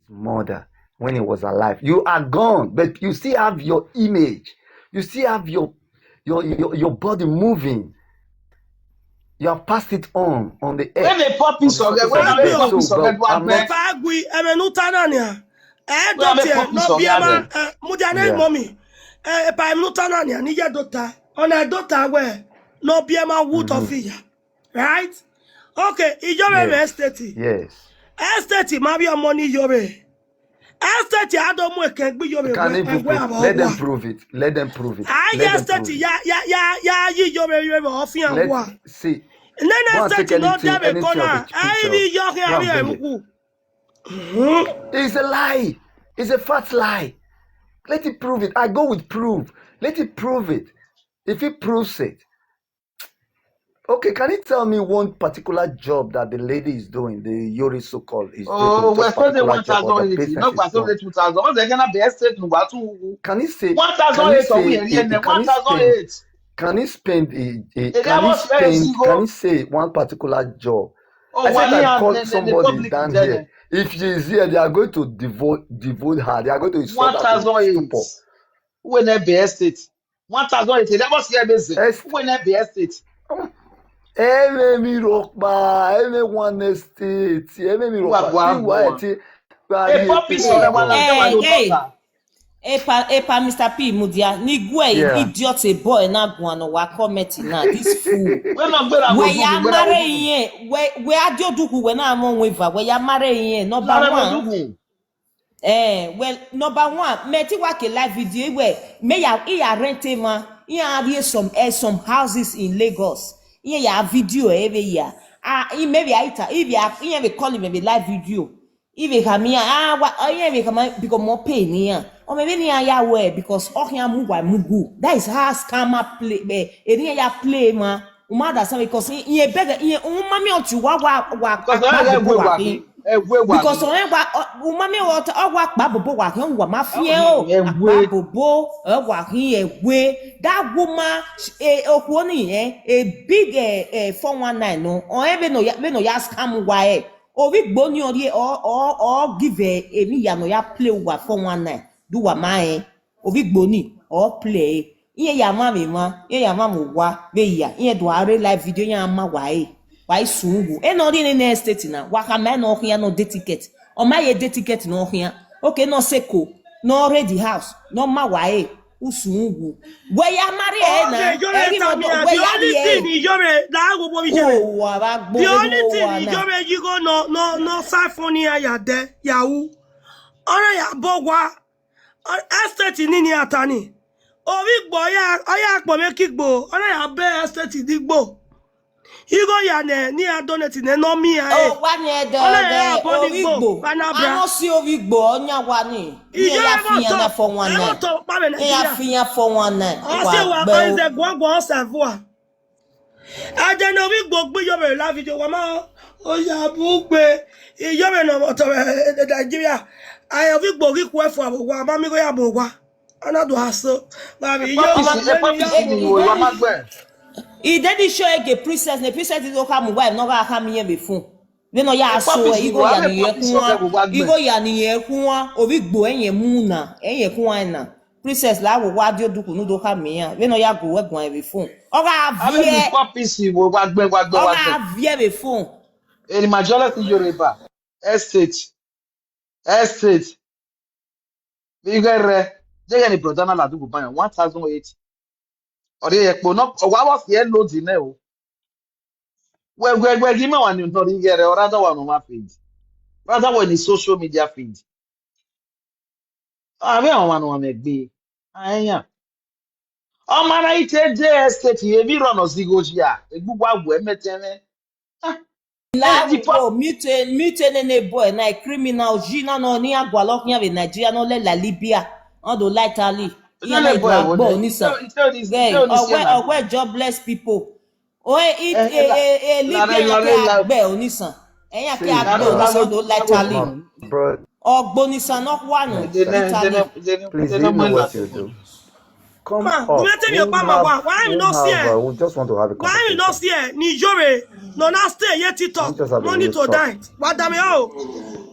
mother when he was alive. You are gone, but you still have your image. You still have your body moving. You have passed it on the earth. When the puppies of the when the puppies of the I'm not. Fagui, Emenutanania. Doctor, no Biama, Mudiane mommy. If I'm Nutanania, Nia daughter, on a daughter where no Biama wood of figure. Right? Okay, Iyore estate. Yes. Estate, maybe your money, Iyore. Estate, I don't work, can be Iyore. Let them prove it. Let them prove it. I estate, Iyore, off see. And then estate, no David Connor. I be Iyore. It's a lie. It's a fat lie. Let it prove it. I go with proof. Let it prove it. If it proves it. Okay, can you tell me one particular job that the lady is doing, the Iyore so-called is doing? Oh, we're spending 1,080. Not 2,000. What's they're gonna be estate? Can you say 1,008? Can you spend can you say one particular job? Oh, I said I called somebody down here. If she is here, they are going to devote her. They are going to 1,008. When they be estate, 1,008. That was here business. When they be estate. Every rockba, every one estate, every rockba. Epa, Mr. P. Mudia, Nigwe, idiot boy, na guano, wa comment na this fool. Where ya marry, where do you do when I'm on with her? Where ya marry, number one. Well, number one, Meti work a live video where may ya rent ma, ya some houses in Lagos. Yeah, video every year. Maybe if you call him maybe live video. If you come here, become more pain here. Or maybe near way because mugu. That is how scammer play. Any play ma. Umada some because he better umami on to because umami what work babu working wa mafia babu working we that woman a big 419 no or even no ya scam why or we boni or give a me ya no ya play wa 419 do wa my or we boni or play iye ya mama ma iye ya mama wa we ya iye do are live video ya ma why sungu e no dey na estate na waka me no here no day ticket o ma ye day ticket no here okay no seko no ready house no ma why usungu we ya marry na the only thing Iyore that go bo the only thing Iyore you go no side phone ya there yahu ora ya bogwa estate ni ni atani orí gbọ́ ọyá àpọ̀ mẹ́kígbò ọ̀rẹ́ yà bẹ́ estate dìgbò Igo ya ni adoneti ne no mi ae. Oh, wa ni Origbo. Ano si Origbo onya wa ni. Ya fiya na for one night. Ya fiya for one night. Ase wa kan se gwagwa savoir. Aje no Origbo gbe Iyore la video wa ma o ya bu gbe Iyore no moto Nigeria. Aye Origbo ri ku efo wa ba mi go ya bo wa. Anado aso. Ba mi He didn't show a princess. The princess is okay. My wife never come here before. We no ya so. Igo ya ni yekuwa. Igo ya ni yekuwa. Origbo enye muna. Enye kuwa na. Princess la wo wa dio duku nudo come here. We no ya go we gwan before. Oga vie. Oga vie before. In the majority Yoruba estate. Bigere. Jẹ́ ni brother na la duku ban 1,008. Ori epo no wa was here loads in e o. We give me one in tori here or rather one on my feed. Rather one in social media feed. Ah, we on one make be. Aya. O mara ite je estate e bi run osigoja. Egbugbo agbo emetene. Oh, mute ne boy na criminal jina no ni agwalo kin be Nigeria no le la Libya. On do like Ali. Where jobless people. Oh, it Libya be onisan. Eyan ke agbe onisan do like Ali. Ogbonisan no one. Please you know what you do. Come on. Why you not see? We just want to have a conversation. Why you not see? Iyore No, now stay here TikTok. Money to die. What damn it?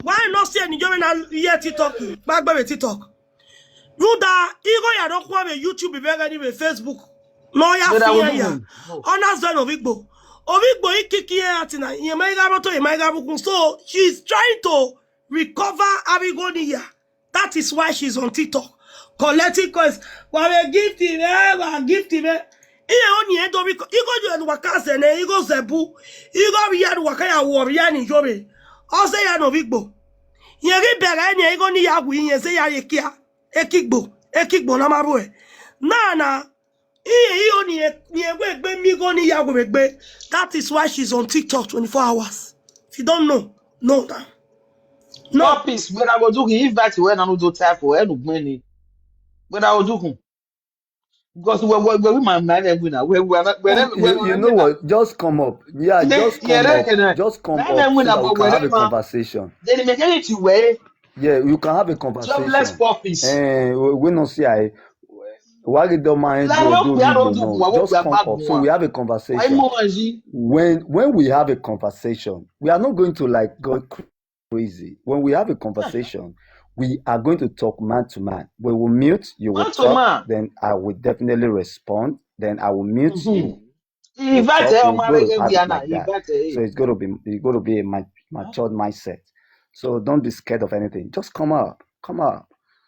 Why not stay in Iyore now here TikTok? Back by TikTok. Ruda, Igo ya don't come with YouTube, be with Facebook. No, ya fear ya. Honors done of Igbo. Ovigbo ikiki atina. So she's trying to recover Abigoniya. That is why she's on TikTok. Collecting coins. While gift him, gift him. Only end of Igo you wakaze ne Igo zebu. Igo yadu wakaya warrior ni Iyore. Ose ya no Igbo. Yeri bere ni Igo ni yagu yin se ya yekia. Ekigbo na mabwe. Nana. That is why she's on TikTok 24 hours. If you don't know, know that. No peace. When I go do if that's when I do tap for any money. When I go do because we my man and winner. We are not. You know what? Just come up. Yeah, just come up. Just come up so that we can have a conversation. Then make it to way. Yeah, you can have a conversation. Jobless puppies. We don't see I. Why don't mind just come up so we have a conversation. When we have a conversation, we are not going to like go crazy. When we have a conversation, we are going to talk man to man. We will mute, you will talk, then I will definitely respond, then I will mute you. So it's going to be a matured mindset. So don't be scared of anything. Just come up.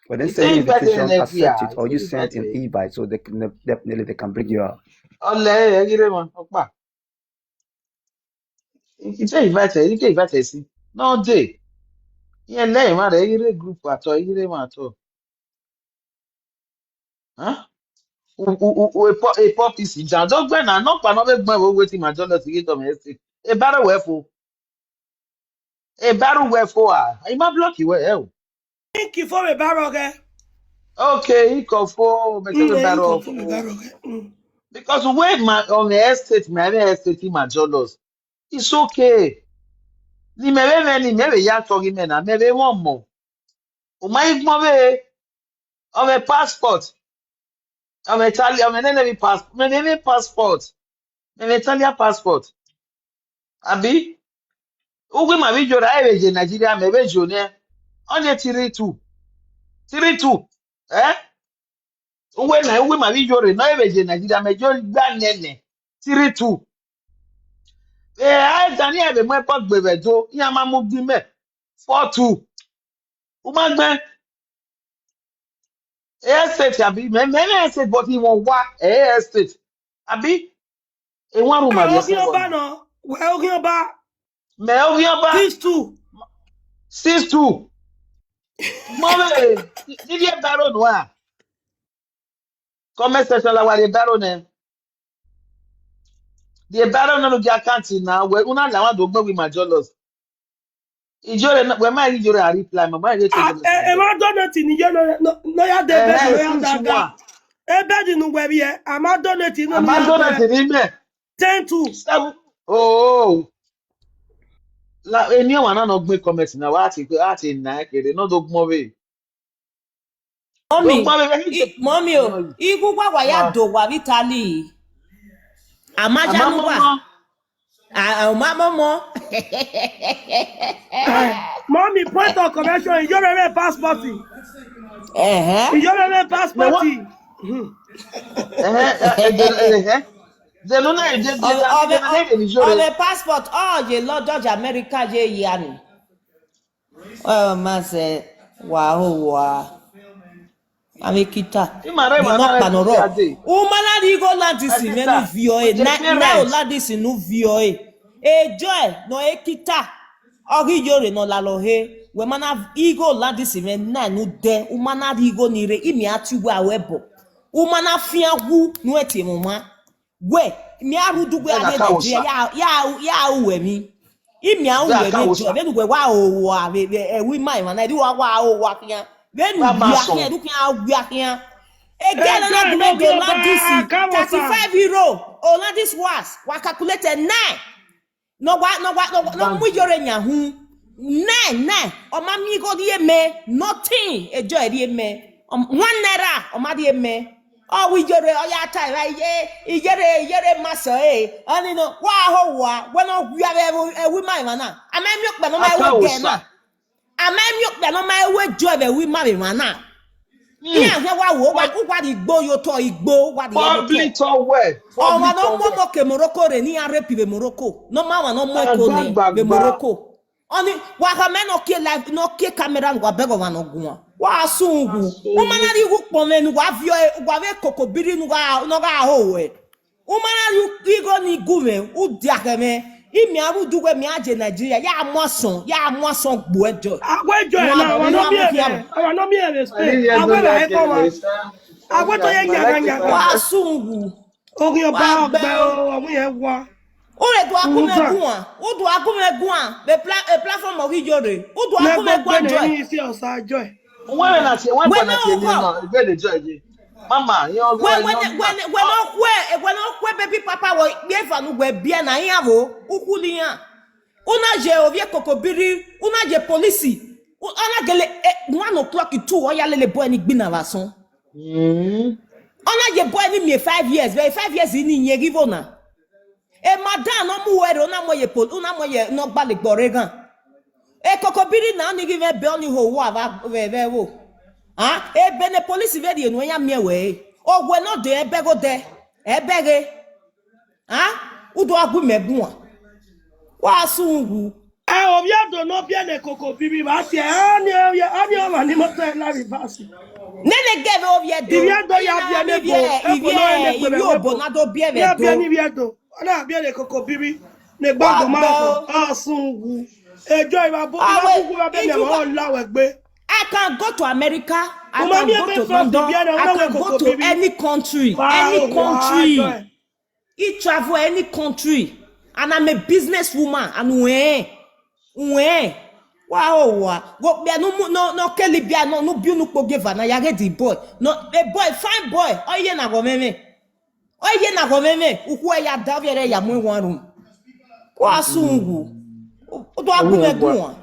When they send invitation, accept it, or you send an invite, so they can definitely bring you up. It's invited. No day. Yeah, name man, a group at all. Huh? A pop is in John. Don't go now. Not another man waiting my journal to get on estate. A battle wherefore. I'm not block you. Well. Thank you for a barrel, okay? Okay, he called for battle. Because when my on the estate, my estate in my journals, it's okay. Ni maybe ya talking men, maybe one more. My mother of a passport. I'm Italian, I'm an enemy passport. My name passport. An Italian passport. Abi? Uwe ma video da ewe Nigeria me be jone. Onye 3-2. 3-2. Eh? Uwe ma video re no ewe Nigeria me jo gba nene. 3-2. I tani ebe mo pot gbebe jo. Iya ma mu bi me. 4-2. Uma gbe estate abi me estate but he won wa estate. Abi? E wan room abi se no. Well, here ba. Me o yan ba 6-2. 6-2. Mome, did you barrow noir? Comment section la wa de barrow ne. The barrow no get account now. We una la wan do gbe with my dollars. Iyore we ma Iyore a reply mama dey take it. E ma donate ni Iyore no ya de be no ya da. E be di nu we bi e. Am donate no no ya. Am donate ni me. 10-2. Oh. La eni wa na no gbe comment na wa ti na kere no do gbo we. Mommy, igu kwa ya do wa vitali. Amaja nuwa. Mama. Mommy, point of connection, Iyore passport. Iyore passport. The passport, je Lord George America je yani. Oh, man say, wow. Amikita. Umana di go landisi menu VOA. Na landisi nu VOA. Joy no ekita. Ori Iyore no lalohe. We mana igo landisi men na nu de. Umana di go nire imi atiwe awebo. Umana fiagu nu eti mama. We mi arudu gbe ade Nigeria ya uwe mi. Imi a uwe mi jo. Benu gwe wa owa we mai mana di wa owa kian. When we are here, looking how we are here. Again, another game like this, 35 euro. Oh, now this was calculated 9. No, we Iyore nyahu 9. Oh, mami go die me nothing. Enjoy die me. 1 naira. Oh, ma die me. Oh, we Iyore, oh yeah, time, right? Iyore master, eh? And you know, wow, when we have a woman, mana. I may milk, but no my way again, Akawusa. na. I may milk, but no my way job, we marry, mana. Hmm. Here, what igbo yo to igbo, what the other Public to. tower. Oh, Public no tower. more ke Morocco, re ni arepi be Morocco. No mama no more ko ne be Agbagba. Morocco. Oni wa ka me no ke live no ke camera ngwa bego wa no gun. Wa sungu. O mana ri hu pon me nu wa vio wa ve kokobiri nu ga no ga ho we. O mana ri igo ni gume u dia ke me. Imi aru duwe mi aje Nigeria ya moson gbo ejo. Agwejo No na wa abi no no mi abi ki ebe. abo. Wa no mi ebe I Spain. didn't Agwe know ba e like ko wa. it. Agwe to ye I like nyaga it. nyaga. Wa sungu. Ori Wa oba gbe ogbe o. o, omu ye wa. Ore do Uza. akumegua, o do akumegua, the platform of Iyore. O do Na gbogbo akumegua na joy. ni isi osa joy. When When Bonnet no go, no, very judge. Mama, you when baby papa wo be fa no gbe bia na yin avo, ukuli yan. Una je ovie kokobiri, una je police. Ona gele 1 o'clock 2 o ya lele boy ni gbina vason. Ona je boy ni me 5 years, be 5 years ni yin give na. E madam no mu were una moye no gbale gbore gan. E kokobiri na ni give be oni ho wa ve wo. Ah, e bene police ve di enu ya mie we. Ogwe no de ebego de. Ebege. Ah, udo agu megun a. Wa sungu. Obi ado no bia na koko bibi ba tie. Ani o ma ni mo te la reverse. Nene geve ovie do. Ibi ado ya bia ne bo. E ko no ne gbe be Ivie bo. obonado bie ve Ya bia ni do. bi ado. Ona bia na koko bibi. Ne Wa gbagbo ma bo. gbo. Asungu. Ejo iba Awe, kuku ba be me ma o lawe gbe. I can go to America. I Uma mi can go ebe to France London. bia na I ona we can go koko to bibi. any country. Wa Any country. joy. He travel any country. And I'm a businesswoman. And we. Wow. Go be no Kelly bia no biu no pogeva na ya the boy. No a boy, fine boy. Oye na go meme. Oye na go meme. Ukwu ya daviere ya mu one room. Kwa sungu. O do agu megun.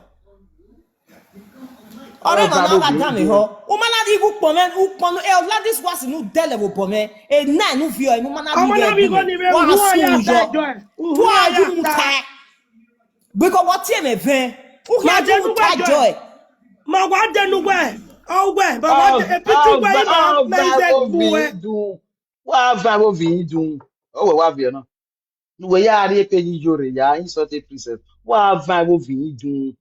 Ore ma na ga dame ho. O mana di gu pomen, u ponu e o la this was no dele wo pomen. E na no fi o mo mana Ọmọ náà bí kò ní bẹ wa wúwo ya sunjo. ta joy. To Wúwo ya aju ta. muta. Because what you me ven. U Ma ya jẹ ju nugbẹ muta joy. joy. Ma wá dẹnu gbẹ. Ọgbẹ bàbá epitu gbẹ yìí máa mẹ́sẹ̀ gbú ẹ. Wa vi no. No ya ari pe Iyore ya insult princess. Wa va vi dun.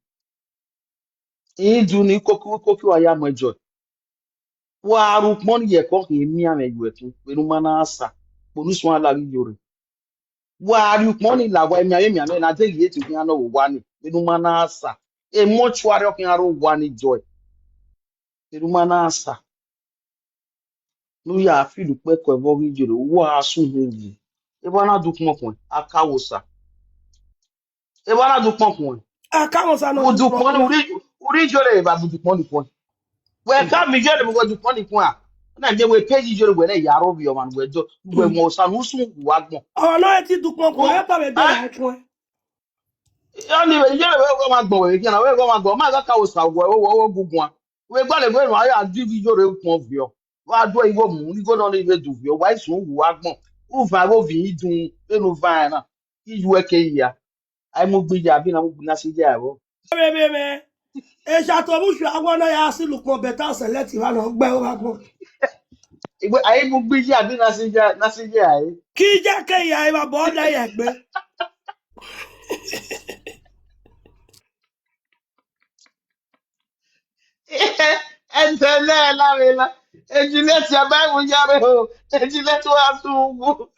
Idun ni koku wa ya mojo. Wa ru pon ye ko ke mi ame yu etun. Pelu mana asa. Polusun ala Iyore. Wa ru pon ni la wa mi aye mi ame na je ye ti fi an wo wa ni. Pelu mana asa. E mortuary okin aro wa ni joy. Pelu mana asa. No ya fi du pe ko evo Iyore. Wa asun hevi. E ba na du pon pon. Akawosa. E ba na du pon pon. Àkàwọn sanu Budu dùn pon pọ̀. uri Iyore ba budu pon ni pon. We ka mi Iyore mo budu pon ni pon a. Na je we page Iyore we na yaro bi o man we jo. We mo sa nu sun wa gbon. Ọ̀rọ̀ náà ti dùn pọ̀ pọ̀ Wo ẹ bá mi bẹ̀rẹ̀ ah àìfún ẹ. oni we Iyore we go ma gbon we kina we go ma gbon. Ma ka wo sa wo gugun a. We gba le gbe no aya di Iyore pon vi o. Wa do iwo mu ni go no ni we du vi o. Wa sun wa gbon. U va go vi dun enu va na. Iyu eke ya. Ai mo gbe ya bi na mo na se ja wo. Bẹ́ẹ̀ ẹ ṣàtọ̀bùṣù àwọn náà yà sí lùpọ̀ bẹ̀tà sẹ̀lẹ̀tì wà náà gbẹ́ wà gbọ́. Igbe ai mo gbe ya bi na se ja ai. Kí jẹ́ kéèyà ẹ máa bọ̀ ọ́ lẹ́yìn ẹ̀gbẹ́. Entele la vela. Ejileti abai mu yare o. Ejileti wa sungu.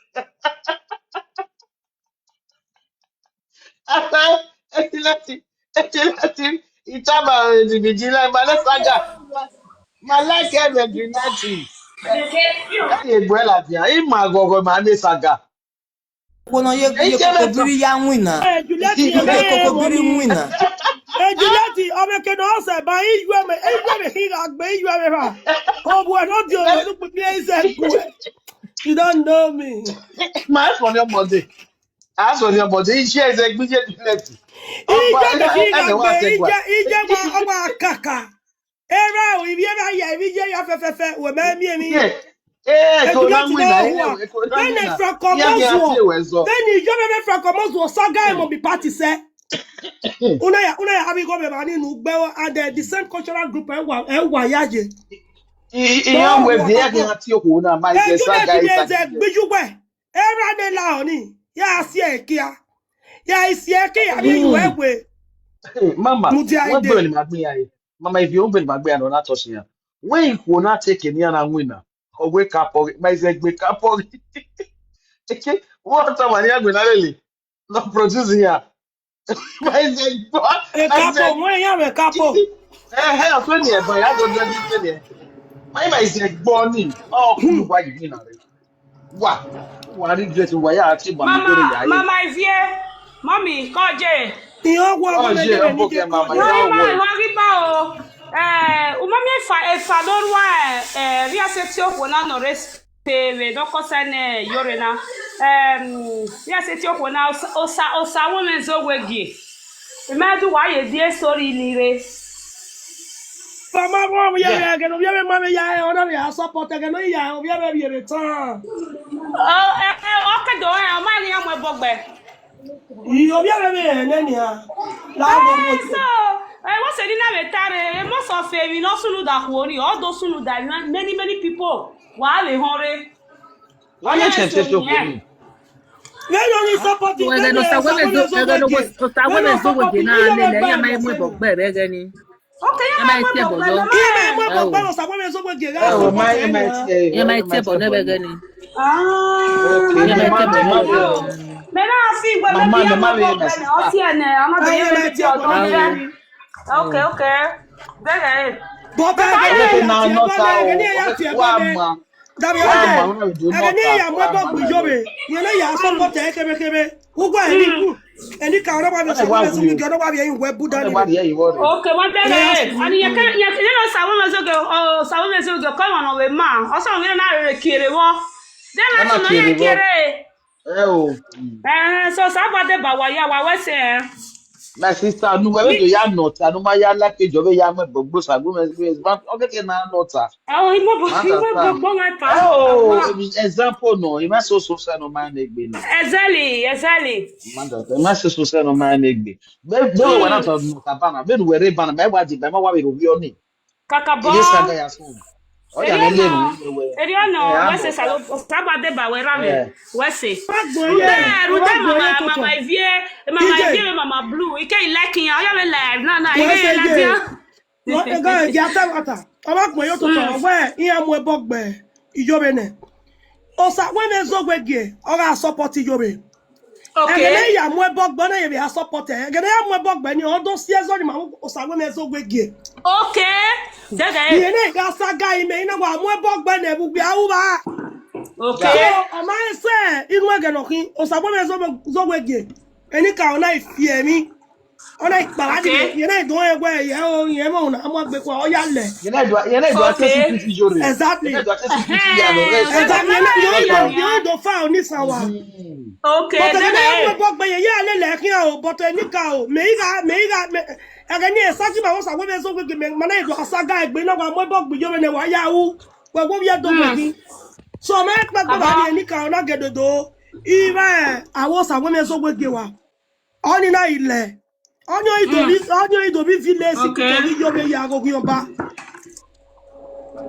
Abai ejileti itaba ejibijila male saga. Malake ejileti. Eri egbe la bia. Ima gogo ma ne saga. Kono ye Ejileti. kokobiri ya nwina. Ejulẹ́tì yẹn Ye mẹ́rin mọ́ kokobiri mi. nwina. Ejulẹ́tì ọmọ kẹ́ni ọ̀sẹ̀ bá iyú ẹ̀mẹ̀ kí àgbẹ̀ iyú ẹ̀mẹ̀ fà. Ọ̀bù ẹ̀ náà di òwe ló pín ẹ̀ṣẹ̀ kú ẹ̀. You don't know me. Ma so ni ọmọdé. A so ni ọmọdé. Iṣẹ́ ẹsẹ̀ gbíjẹ́ ejileti. Ọba Ijẹ́ mi kí ẹnẹ wa àgbẹ̀ ṣe gba. ijẹ́ wa ọmọ àkàkà. Ẹ̀rọ ìbí ẹ̀rọ ayà ìbí jẹ́ ya fẹ́fẹ́fẹ́ wẹ̀ mẹ́mí ẹ̀mí. Ko na wina e ko na Then wina. from Iya mi ati Komozo. ewezo. Then Iyore from Komozo saga mo be party say. Una ya abi go be mani nu gbe and the same cultural group e wa yaje. Iya we bi ya kan ati oku na ma ise saga isa. Gbijugbe. Era de la oni. Ya si ekia. Ya isi eke ya bi iwe. Mama, Mudia what ide. burn my beer? Mama, if you open my beer, no, not touching ya. When you will not take any other winner or wake up or my say wake up or what time are you going to not producing ya? My say, E my capo, say, mo ya me capo. hey, 20 but I don't do 20. My say, Bonnie, oh, cool, why you mean? What? What regret why I achieve my memory? Mama Ivie, mommy, koje. Iyo gwa Oh, go me yeah, je I'm ni je okay, ko Mama. je. Yeah, well. Wọ́n rí bá o. Umami efa lórúkọ rí ẹsẹ̀ tí ó kò náà nọ̀rẹ́ pèrè dọ́kọ́sẹ́ ní Iyore náà. Rí ẹsẹ̀ tí ó kò náà ọ̀sà women zogwegi. Ìmẹ́dù wáyé díẹ̀ sórí ilire. Mama mo ya Yeah. ya ke no ya me mama ya ona ya support ke no ya o ya be be tan. Ọ̀kẹ́dọ̀ ọmọ ẹ̀rí ọmọ ẹ̀bọ̀gbẹ̀. Iyo ya be ne ni a. La go mo. So, what's the name of it? Most of we not sunu da kuori. All those sunu da many people. Wa le hore. Why you change this for me? We no ni support Well, ke then, ni Osa sa go me so go ge. We no support women iyo na me nele, ya ba mai na mu se. bogbe begani. Okay, Ya ya mai ma tie bo bono. Iyo me mo me. ba Oh. no sa go me so go ge ga Oh, support my e ni a. Ya mai tie bono begani. Okay, Ya mai tie mama, bono mama, begani. Me na fi gbe me mama, bi ya mama, mo bo my gbe na o sister. ti ene, ama be Aye ye me me bi tie o bo do ni se. ge Oh, ni. Okay, okay. There. But Me ba ke Okay, ni ye. ya now tie not bo me ke ni how. ya Okay, tie bo me. one Dabi man, oje. we do Ege not ni have ya mo one bo man. gbe I yo know. be. Ye na ya support e kebe. Ugbo eni ka ora ba be What I sa go me want so go you. ge ora ba be yin we bu What I dani want ni. here, you worry. Okay, one day Ene ya ani ye kan ye no sa wo me so go oh sa wo me so go come on we ma. O so we na re kire wo. Then I Nana should know ye Kiribo. kire. Oh, So sabade ba wa ya wa we say my sister, no, we do mi ya not. I know my ya like a job, ya me bobo sa go me. But okay, now not. imo Understand? gbogbo ngai pa. Oh, Allah. example no. You must so say no man make be no. Exactly. Manda, you must so say no man make be. Be we na to no tabana. Be we re bana. Me wa di. Me wa we ro bi oni. Kakabo. Ere saga ya so. O ya me le no. Eriono, we say Anota. salo sabade ba we rame. Eh. We say. Wa Rude gbo ye toto. mama DJ, Ivie mama blue. Ike like yan. Oya me live. Na we ire say la je. dia. No e ga ya ta wata. Wa gbo ye toto. We iya mo e bo gbe Iyore ne. Osa we me so gwe ge. Ora support Iyore. Egene Okay. ya mo e bo gbe na ye be support e. Egene ya mo e bo gbe ni odo si ezo ni ma osa we me so gwe ge. Okay. Iye Dege. ne ga saga ime ina wa mo e bo gbe na bu bi awu ba. So Okay. o ma se inu ege no kin osa we me so gwe ge. Eni ka ona ifie mi. Ona ìpàdé mi Okay. yẹn náà ìdánwò ẹgbẹ́ ẹ̀yẹ́ o yẹn mọ̀ ọ̀nà àmọ́ gbẹ̀pọ̀ ọ̀yà lẹ̀. You know do access Okay. security jore. You know Exactly. do access security ya no rest. Dege Exactly. mama Yẹn ya náà ya. ìdò fà ọ́ nísàn wa. Mhm. Okay. Bọ̀tẹ̀ gẹ́gẹ́ yẹn mú Dege. ẹgbọ́ gbẹ yẹn yẹ́ alẹ́ lẹ́ẹ̀kí o bọ̀tẹ̀ níka o mẹ́yìíga ẹ̀gẹ́ ní ẹ̀sájú bá wọ́n sàwọ́ bẹ́ẹ̀ sọ́gbẹ́ gbẹ mọ́nà ìdò àságá ẹgbẹ́ náà wà mọ́ ẹgbọ́ gbẹ yọ̀rọ̀ náà wà yá wú gbẹ̀gbọ́ bí ẹ̀dọ́ gbẹ̀gbẹ́. So ọmọ ẹgbẹ́ gbẹ bá ní Kabo. ẹ̀níkà ọ̀nà gẹ̀dọ̀dọ̀ ìrẹ́ àwọn sàwọ́ bẹ́ẹ̀ sọ́gbẹ́ gbẹ wa. Ọ́nì náà ilẹ̀ ọ́nyọ́ ìdòbí fílẹ̀ sí Okay. kùtọ̀ yíyọ́ bẹ́ẹ̀ yà àgọ́gọ́ yọba.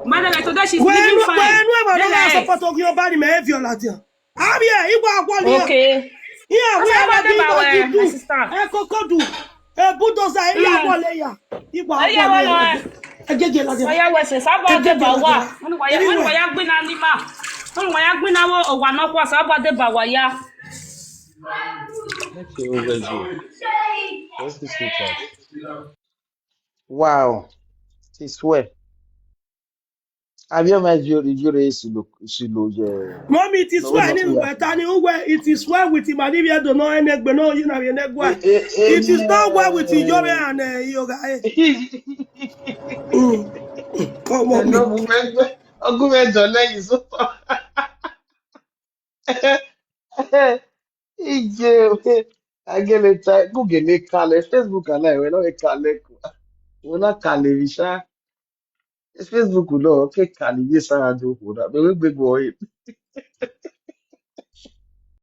Madam, today she's living Kwenu fine. ema no ga Dege. support ogi oba ni me violate. Abia igwa akwali ya. Okay. Here we Asa are about the the go my do. sister. E kokodu. E budoza e ya wole ya. Igwa Oya akwali wala. ya. Agege la de. Oya wese sabo de Agege ba la de. wa. Wọ́n wá ya gbé na lima. Wọ́n wá ya gbé na wo owa na kwa sabo de ba wa ya. Okay, over you. What's this sweetheart? Wow. I swear. Have you met your silo Mommy, it is no we well not in we are. Wetani Uwe. It is well with him. And if you don't know any no you know Eh yenegwa. eh It is not well with Iyore eh. and Yoga. Eh Come on no me. movement. Ogun do lẹ́yìn so. Ije agele ta Google le kale Facebook ala we no e kale ko. We na kale ri sha. Facebook no ke kali ye sa do ho na. Be we gbe go yi.